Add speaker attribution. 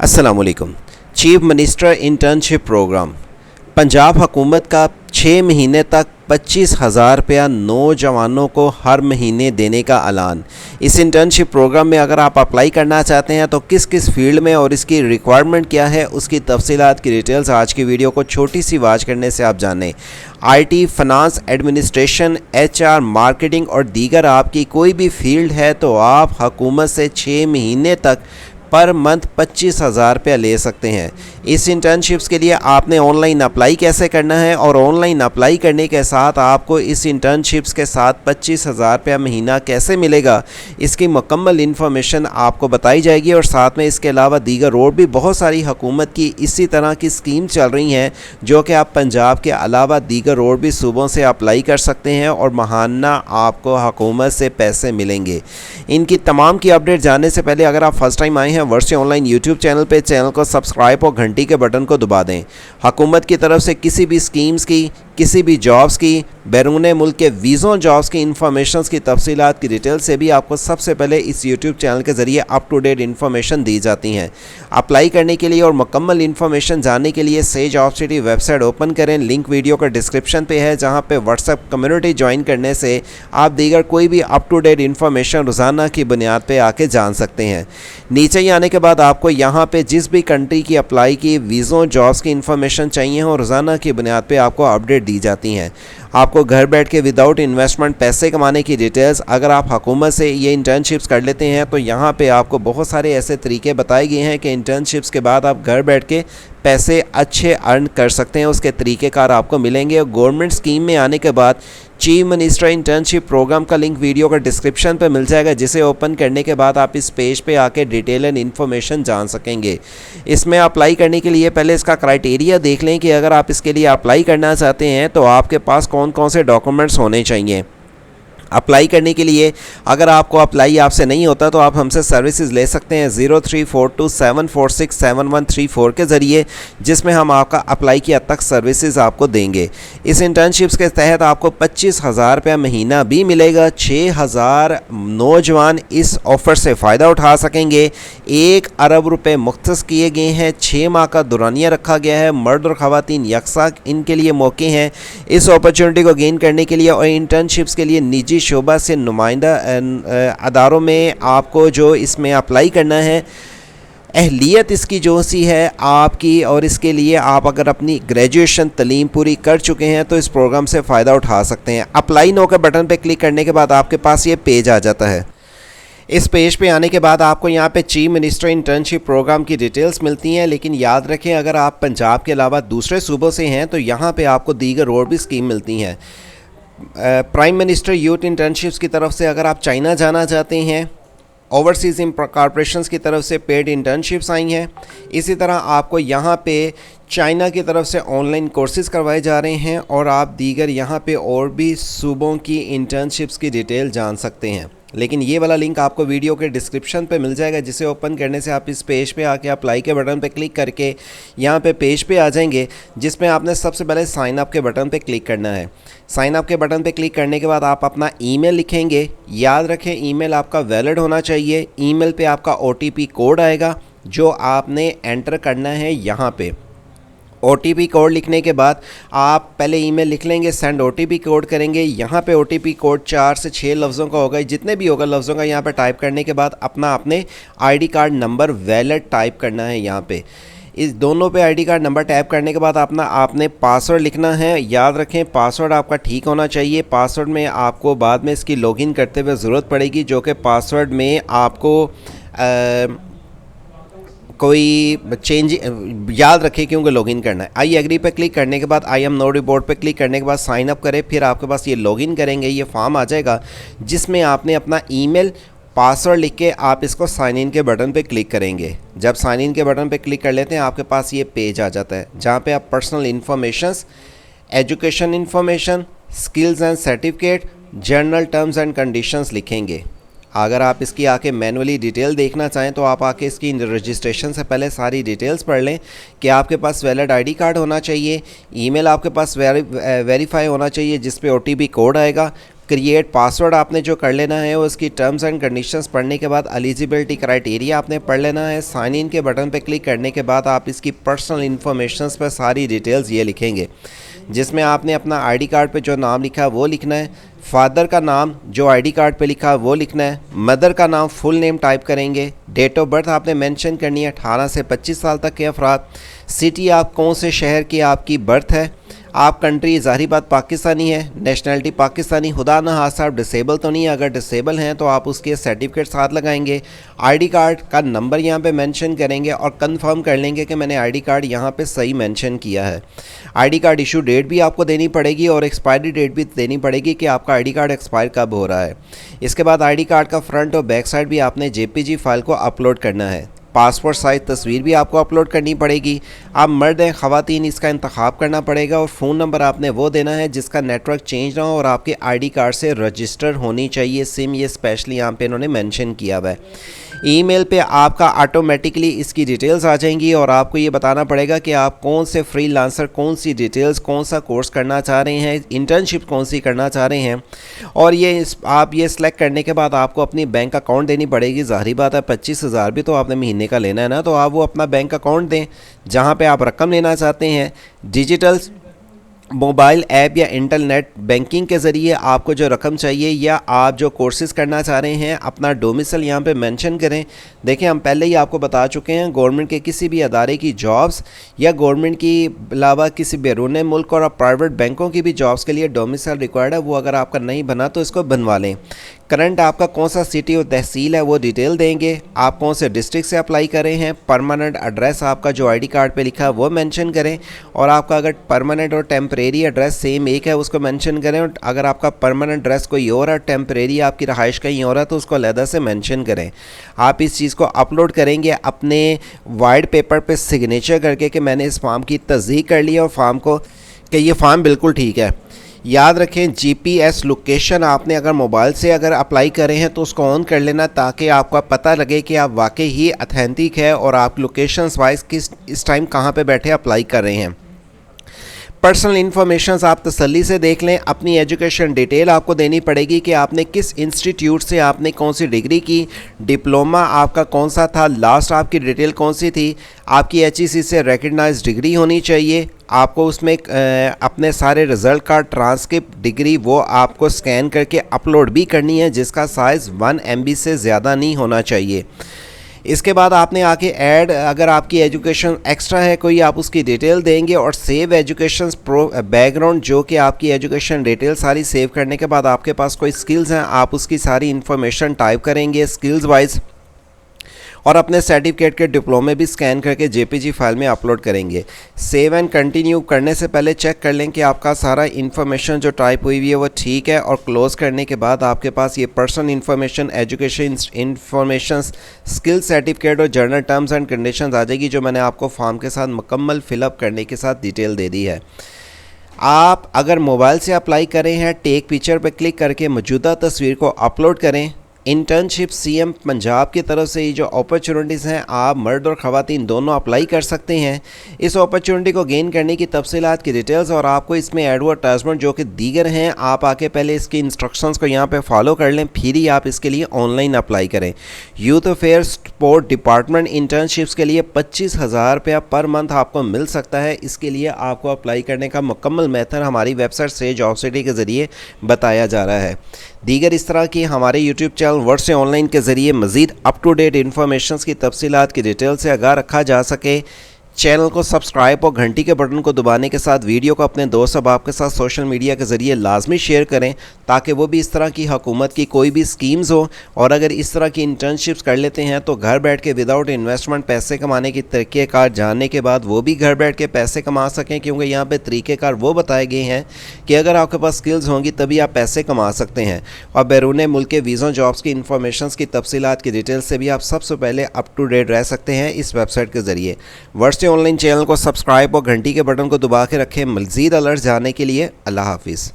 Speaker 1: अस्सलामुअलैकुम। Chief minister internship programme Punjab हुकूमत का 6 महीने तक 25,000 रुपया नौजवानों को हर महीने देने का ऐलान। इस इंटर्नशिप प्रोग्राम में अगर आप अप्लाई करना चाहते हैं तो किस किस फील्ड में और इसकी रिक्वायरमेंट क्या है, उसकी तफसीलात की डिटेल्स आज की वीडियो को छोटी सी वॉच करने से आप जानें। IT, finance, administration, HR, marketing और दीगर आपकी कोई भी फील्ड है तो आप हुकूमत से 6 महीने तक पर मंथ 25,000 रुपया ले सकते हैं। इस इंटर्नशिप्स के लिए आपने ऑनलाइन अप्लाई कैसे करना है और ऑनलाइन अप्लाई करने के साथ आपको इस इंटर्नशिप्स के साथ 25,000 रुपया महीना कैसे मिलेगा, इसकी मुकम्मल इन्फॉर्मेशन आपको बताई जाएगी। और साथ में इसके अलावा दीगर और भी बहुत सारी हुकूमत की इसी तरह की स्कीम चल रही हैं जो कि आप पंजाब के अलावा दीगर और भी सूबों से अप्लाई कर सकते हैं और माहाना आपको हुकूमत से पैसे मिलेंगे। इनकी तमाम की अपडेट जानने से पहले अगर आप फर्स्ट टाइम आए हैं वर्षी ऑनलाइन यूट्यूब चैनल को सब्सक्राइब और घंटी के बटन को दबा दें। हुकूमत की तरफ से किसी भी स्कीम्स की, किसी भी जॉब्स की, बैरून मुल्क के वीज़ों जॉब्स की इंफॉर्मेशन की तफसीलात की डिटेल से भी आपको सबसे पहले इस यूट्यूब चैनल के ज़रिए अप टू डेट इन्फॉर्मेशन दी जाती हैं। अप्लाई करने के लिए और मुकम्मल इन्फॉर्मेशन जानने के लिए sage of city website open करें। लिंक वीडियो का डिस्क्रिप्शन पे है, जहाँ पे व्हाट्सएप कम्युनिटी ज्वाइन करने से आप दीगर कोई भी अप टू डेट इन्फॉर्मेशन रोज़ाना की बुनियाद पर आके जान सकते हैं। नीचे ही आने के बाद आपको यहाँ पे जिस भी कंट्री की अप्लाई की वीज़ों जॉब्स की इन्फॉर्मेशन चाहिए और रोज़ाना की बुनियाद पे आपको अपडेट दी जाती हैं। आपको घर बैठ के विदाउट इन्वेस्टमेंट पैसे कमाने की डिटेल्स, अगर आप हुकूमत से ये इंटर्नशिप्स कर लेते हैं तो यहाँ पे आपको बहुत सारे ऐसे तरीके बताए गए हैं कि इंटर्नशिप्स के बाद आप घर बैठ के पैसे अच्छे अर्न कर सकते हैं। उसके तरीक़ेकार आपको मिलेंगे। और गवर्नमेंट स्कीम में आने के बाद चीफ मिनिस्टर इंटर्नशिप प्रोग्राम का लिंक वीडियो का डिस्क्रिप्शन पे मिल जाएगा, जिसे ओपन करने के बाद आप इस पेज पे आके डिटेल एंड इन्फॉर्मेशन जान सकेंगे। इसमें अप्लाई करने के लिए पहले इसका क्राइटेरिया देख लें कि अगर आप इसके लिए अप्लाई करना चाहते हैं तो आपके पास कौन कौन से डॉक्यूमेंट्स होने चाहिए। अप्लाई करने के लिए अगर आपको अप्लाई आपसे नहीं होता तो आप हमसे सर्विसेज ले सकते हैं 034274671134 के ज़रिए, जिसमें हम आपका अप्लाई किया तक सर्विसेज आपको देंगे। इस इंटर्नशिप्स के तहत आपको 25,000 रुपया महीना भी मिलेगा। 6,000 नौजवान इस ऑफ़र से फ़ायदा उठा सकेंगे। 1 अरब रुपये मुख्तस किए गए हैं। 6 माह का दुरानिया रखा गया है। मर्द और ख़वातीन यकसा इनके लिए मौके हैं। इस अपॉर्चुनिटी को गेन करने के लिए और इंटर्नशिप्स के लिए निजी शोबा से नुमाइंदा अदारों में आपको जो इसमें अप्लाई करना है, अहलियत इसकी जो सी है आपकी, और इसके लिए आप अगर अपनी ग्रेजुएशन तालीम पूरी कर चुके हैं तो इस प्रोग्राम से फ़ायदा उठा सकते हैं। अप्लाई नो के बटन पे क्लिक करने के बाद आपके पास ये पेज आ जाता है। इस पेज पे आने के बाद आपको यहाँ पे चीफ मिनिस्टर इंटर्नशिप प्रोग्राम की डिटेल्स मिलती हैं, लेकिन याद रखें अगर आप पंजाब के अलावा दूसरे सूबों से हैं तो यहाँ पे आपको दीगर और भी स्कीम मिलती हैं। प्राइम मिनिस्टर यूथ इंटर्नशिप्स की तरफ से अगर आप चाइना जाना चाहते हैं, ओवरसीज़ कॉरपोरेशंस की तरफ से पेड इंटर्नशिप्स आई हैं। इसी तरह आपको यहाँ पे चाइना की तरफ से ऑनलाइन कोर्सेज़ करवाए जा रहे हैं और आप दीगर यहाँ पे और भी सूबों की इंटर्नशिप्स की डिटेल जान सकते हैं। लेकिन ये वाला लिंक आपको वीडियो के डिस्क्रिप्शन पे मिल जाएगा, जिसे ओपन करने से आप इस पेज पे आके अप्लाई के बटन पे क्लिक करके यहाँ पे पेज पे आ जाएंगे, जिसमें आपने सबसे पहले साइन अप के बटन पे क्लिक करना है। साइन अप के बटन पे क्लिक करने के बाद आप अपना ईमेल लिखेंगे। याद रखें ईमेल आपका वैलिड होना चाहिए। ईमेल पे आपका OTP कोड आएगा जो आपने एंटर करना है यहाँ पे। OTP कोड लिखने के बाद आप पहले ईमेल लिख लेंगे, सेंड OTP कोड करेंगे। यहाँ पे OTP कोड 4 से 6 लफ्ज़ों का होगा, जितने भी होगा लफ्ज़ों का यहाँ पे टाइप करने के बाद अपने ID card number valid type करना है। यहाँ पे इस दोनों पे ID कार्ड नंबर टाइप करने के बाद आपने पासवर्ड लिखना है। याद रखें पासवर्ड आपका ठीक होना चाहिए। पासवर्ड में आपको बाद में इसकी लॉगिन करते हुए ज़रूरत पड़ेगी, जो कि पासवर्ड में आपको कोई चेंज याद रखें क्योंकि लॉगिन करना है। आई एग्री पे क्लिक करने के बाद आई एम नॉट रिपोर्ट पे क्लिक करने के बाद साइन अप करें। फिर आपके पास ये लॉगिन करेंगे, ये फॉर्म आ जाएगा जिसमें आपने अपना ईमेल पासवर्ड लिख के आप इसको साइन इन के बटन पे क्लिक करेंगे। जब साइन इन के बटन पे क्लिक कर लेते हैं आपके पास ये पेज आ जाता है, जहाँ पे आप personal informations, education information, skills and certificate, journal terms and conditions लिखेंगे। अगर आप इसकी आके मैनुअली डिटेल देखना चाहें तो आप आके इसकी रजिस्ट्रेशन से पहले सारी डिटेल्स पढ़ लें कि आपके पास वैलिड ID कार्ड होना चाहिए, ईमेल आपके पास वेरीफाई होना चाहिए जिस पे OTP कोड आएगा, क्रिएट पासवर्ड आपने जो कर लेना है, उसकी टर्म्स एंड कंडीशंस पढ़ने के बाद एलिजिबिलिटी क्राइटेरिया आपने पढ़ लेना है। साइन इन के बटन पे क्लिक करने के बाद आप इसकी पर्सनल इन्फॉर्मेशंस पर सारी डिटेल्स ये लिखेंगे, जिसमें आपने अपना आईडी कार्ड पे जो नाम लिखा है वो लिखना है, फादर का नाम जो आईडी कार्ड पे लिखा है वो लिखना है, मदर का नाम फुल नेम टाइप करेंगे, डेट ऑफ बर्थ आपने मेंशन करनी है 18 से 25 साल तक के अफराद, सिटी आप कौन से शहर की आपकी बर्थ है, आप कंट्री ज़ाहिर बात पाकिस्तानी है, नेशनलिटी पाकिस्तानी, खुदा न खास्ता आप डिसेबल तो नहीं है, अगर डिसेबल हैं तो आप उसके सर्टिफिकेट साथ लगाएंगे, आईडी कार्ड का नंबर यहाँ पे मेंशन करेंगे और कंफर्म कर लेंगे कि मैंने आईडी कार्ड यहाँ पे सही मेंशन किया है। आईडी कार्ड इशू डेट भी आपको देनी पड़ेगी और एक्सपायरी डेट भी देनी पड़ेगी कि आपका आईडी कार्ड एक्सपायर कब हो रहा है। इसके बाद आईडी कार्ड का फ्रंट और बैक साइड भी आपने जेपीजी फाइल को अपलोड करना है। पासपोर्ट साइज़ तस्वीर भी आपको अपलोड करनी पड़ेगी। आप मर्द हैं ख़वातीन इसका इंतखाब करना पड़ेगा और फ़ोन नंबर आपने वो देना है जिसका नेटवर्क चेंज ना हो और आपके आईडी कार्ड से रजिस्टर होनी चाहिए सिम, ये स्पेशली यहाँ पे इन्होंने मेंशन किया हुआ है। ईमेल पे आपका ऑटोमेटिकली इसकी डिटेल्स आ जाएंगी और आपको ये बताना पड़ेगा कि आप कौन से फ्रीलांसर, कौन सी डिटेल्स, कौन सा कोर्स करना चाह रहे हैं, इंटर्नशिप कौन सी करना चाह रहे हैं। और आप ये सिलेक्ट करने के बाद आपको अपनी बैंक अकाउंट देनी पड़ेगी। ज़ाहिर बात है 25,000 भी तो आपने महीने का लेना है ना, तो आप वो अपना बैंक अकाउंट दें जहाँ पे आप रकम लेना चाहते हैं। डिजिटल मोबाइल ऐप या इंटरनेट बैंकिंग के ज़रिए आपको जो रकम चाहिए या आप जो कोर्सेज़ करना चाह रहे हैं अपना डोमिसाइल यहाँ पे मेंशन करें। देखें, हम पहले ही आपको बता चुके हैं गवर्नमेंट के किसी भी अदारे की जॉब्स या गवर्नमेंट की अलावा किसी बैरून मुल्क और प्राइवेट बैंकों की भी जॉब्स के लिए डोमिसाइल रिक्वायर्ड है। वो अगर आपका नहीं बना तो इसको बनवा लें। करंट आपका कौन सा सिटी और तहसील है वो डिटेल देंगे। आप कौन से डिस्ट्रिक्ट से अप्लाई कर रहे हैं। परमानेंट एड्रेस आपका जो आईडी कार्ड पे लिखा है वो मेंशन करें और आपका अगर परमानेंट और टेम्परेरी एड्रेस सेम एक है उसको मेंशन करें। और अगर आपका परमानेंट एड्रेस कोई और है, टेम्परेरी आपकी रहाइश कहीं और है, तो उसको अलहदा से मेंशन करें। आप इस चीज़ को अपलोड करेंगे अपने वाइट पेपर पे सिग्नेचर करके कि मैंने इस फॉर्म की तस्दीक कर ली है और फॉर्म को कि ये फॉर्म बिल्कुल ठीक है। याद रखें, जीपीएस लोकेशन आपने अगर मोबाइल से अगर अप्लाई करें हैं तो उसको ऑन कर लेना ताकि आपको पता लगे कि आप वाकई ही ऑथेंटिक है और आप लोकेशंस वाइज इस टाइम कहाँ पे बैठे अप्लाई कर रहे हैं। पर्सनल इन्फॉर्मेशन आप तसल्ली से देख लें। अपनी एजुकेशन डिटेल आपको देनी पड़ेगी कि आपने किस इंस्टीट्यूट से आपने कौन सी डिग्री की, डिप्लोमा आपका कौन सा था, लास्ट आपकी डिटेल कौन सी थी। आपकी एचईसी से रिकग्नाइज्ड डिग्री होनी चाहिए। आपको उसमें अपने सारे रिज़ल्ट का ट्रांसक्रिप्ट डिग्री वो आपको स्कैन करके अपलोड भी करनी है, जिसका साइज़ 1 MB से ज़्यादा नहीं होना चाहिए। इसके बाद आपने आके ऐड, अगर आपकी एजुकेशन एक्स्ट्रा है कोई, आप उसकी डिटेल देंगे और सेव एजुकेशन प्रो बैकग्राउंड, जो कि आपकी एजुकेशन डिटेल सारी सेव करने के बाद आपके पास कोई स्किल्स हैं आप उसकी सारी इन्फॉर्मेशन टाइप करेंगे स्किल्स वाइज और अपने सर्टिफिकेट के डिप्लोमे भी स्कैन करके जेपीजी फाइल में अपलोड करेंगे। सेव एंड कंटिन्यू करने से पहले चेक कर लें कि आपका सारा इन्फॉर्मेशन जो टाइप हुई हुई है वो ठीक है और क्लोज़ करने के बाद आपके पास ये personal information, education information, skill certificate और जर्नल टर्म्स एंड कंडीशंस आ जाएगी, जो मैंने आपको फॉर्म के साथ मुकम्मल फिलअप करने के साथ डिटेल दे दी है। आप अगर मोबाइल से अप्लाई करें हैं, टेक पिक्चर पर क्लिक करके मौजूदा तस्वीर को अपलोड करें। इंटर्नशिप सीएम पंजाब की तरफ से ये जो अपॉर्चुनिटीज़ हैं आप मर्द और ख़वातीन दोनों अप्लाई कर सकते हैं। इस अपॉर्चुनिटी को गेन करने की तफसीलात की डिटेल्स और आपको इसमें एडवर्टाइजमेंट जो कि दीगर हैं, आप आके पहले इसकी इंस्ट्रक्शंस को यहाँ पे फॉलो कर लें, फिर ही आप इसके लिए ऑनलाइन अप्लाई करें। Youth affair sport department internships के लिए 25,000 रुपया पर मंथ आपको मिल सकता है। इसके लिए आपको अप्लाई करने का मुकम्मल मेथड हमारी वेबसाइट से जॉब सिटी के ज़रिए बताया जा रहा है। दीगर इस तरह की हमारे यूट्यूब चैनल वर्ड से ऑनलाइन के ज़रिए मज़ीद अप टू डेट इन्फॉर्मेशन की तफसीलात की डिटेल से आगाह रखा जा सके। चैनल को सब्सक्राइब और घंटी के बटन को दबाने के साथ वीडियो को अपने दोस्त अहबाब के साथ सोशल मीडिया के ज़रिए लाजमी शेयर करें ताकि वो भी इस तरह की हुकूमत की कोई भी स्कीम्स हो और अगर इस तरह की इंटर्नशिप्स कर लेते हैं तो घर बैठ के विदाउट इन्वेस्टमेंट पैसे कमाने की तरीक़ेकार जानने के बाद वो भी घर बैठ के पैसे कमा सकें, क्योंकि यहाँ पे तरीक़ेकार वो बताए गए हैं कि अगर आपके पास स्किल्स होंगी तभी आप पैसे कमा सकते हैं। और बैरून मुल्क के वीज़ा जॉब्स की इन्फॉर्मेशन की तफसीलात की डिटेल से भी आप सबसे पहले अप टू डेट रह सकते हैं इस वेबसाइट के ज़रिए। वर्ड ऑनलाइन चैनल को सब्सक्राइब और घंटी के बटन को दबा के रखें मज़ीद अलर्ट जानने के लिए। अल्लाह हाफिज़।